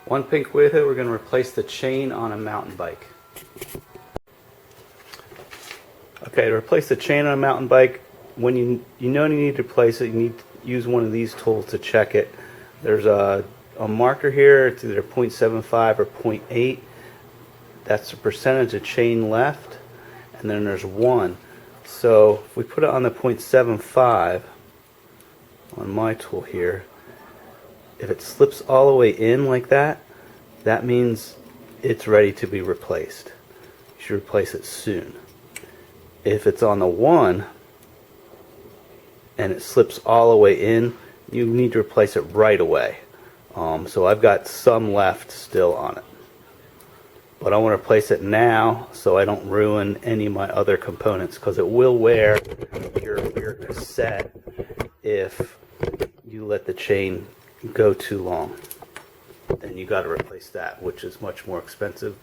One pink with it, we're going to replace the chain on a mountain bike. Okay, to replace the chain on a mountain bike, when you know you need to replace it, you need to use one of these tools to check it. There's a marker here, it's either 0.75 or 0.8. That's the percentage of chain left, and then there's 1. So if we put it on the 0.75 on my tool here, if it slips all the way in like that, that means it's ready to be replaced. You should replace it soon. If it's on the 1 and it slips all the way in, you need to replace it right away. So I've got some left still on it. But I want to replace it now so I don't ruin any of my other components, because it will wear your cassette if you let the chain go too long. Then you got to replace that, which is much more expensive.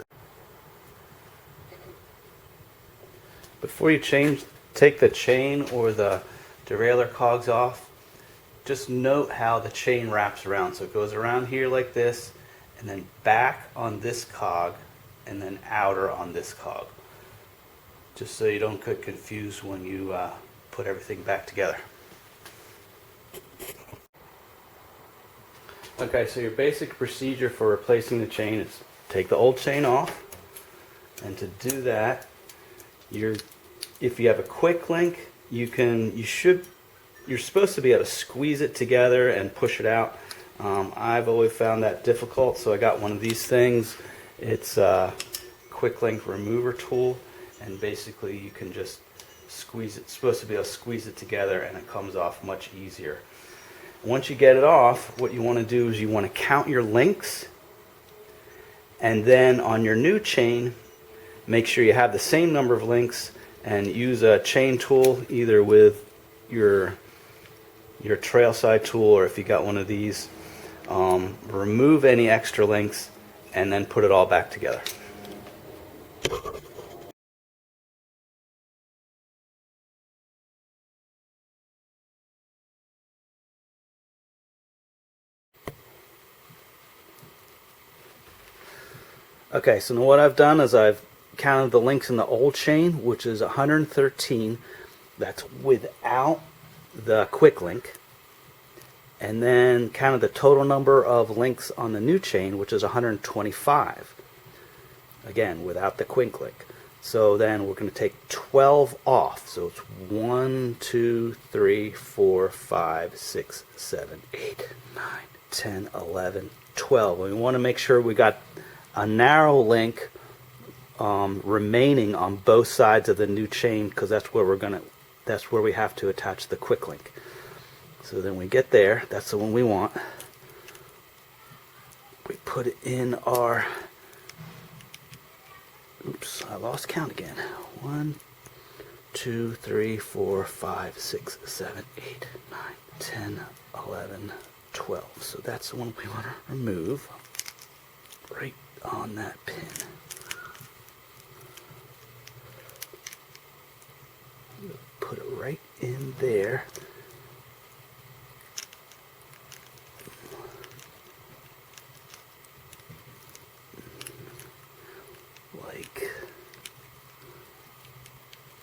Before you take the chain or the derailleur cogs off, just note how the chain wraps around. So it goes around here like this, and then back on this cog, and then outer on this cog. Just so you don't get confused when you put everything back together. Okay, so your basic procedure for replacing the chain is take the old chain off, and to do that, if you have a quick link, you're supposed to be able to squeeze it together and push it out. I've always found that difficult, so I got one of these things. It's a quick link remover tool, and basically you can just squeeze it. It's supposed to be able to squeeze it together, and it comes off much easier. Once you get it off, what you want to do is you want to count your links, and then on your new chain, make sure you have the same number of links, and use a chain tool either with your trail side tool, or if you got one of these, remove any extra links and then put it all back together. Okay, so now what I've done is I've counted the links in the old chain, which is 113. That's without the quick link. And then counted the total number of links on the new chain, which is 125. Again, without the quick link. So then we're going to take 12 off. So it's 1, 2, 3, 4, 5, 6, 7, 8, 9, 10, 11, 12. We want to make sure we got a narrow link remaining on both sides of the new chain, because that's where we have to attach the quick link. So then we get there, that's the one we want. We put it in our, oops, I lost count again. 1, 2, 3, 4, 5, 6, 7, 8, 9, 10, 11, 12. So that's the one we want to remove right on that pin. Put it right in there. Like,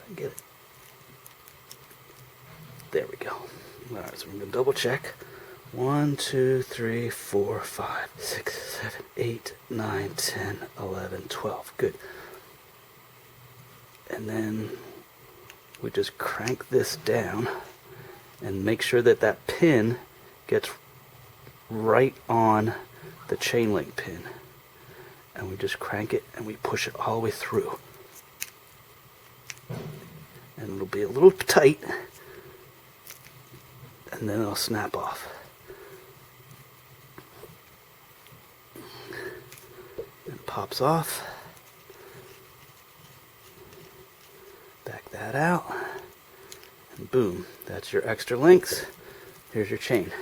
I get it. There we go. Alright, so we're going to double check. 1, 2, 3, 4, 5, 6, 7, 8, 9, 10, 11, 12. Good. And then we just crank this down and make sure that that pin gets right on the chain link pin. And we just crank it and we push it all the way through. And it'll be a little tight, and then it'll snap off. It pops off. Back that out. And boom, that's your extra links. Here's your chain.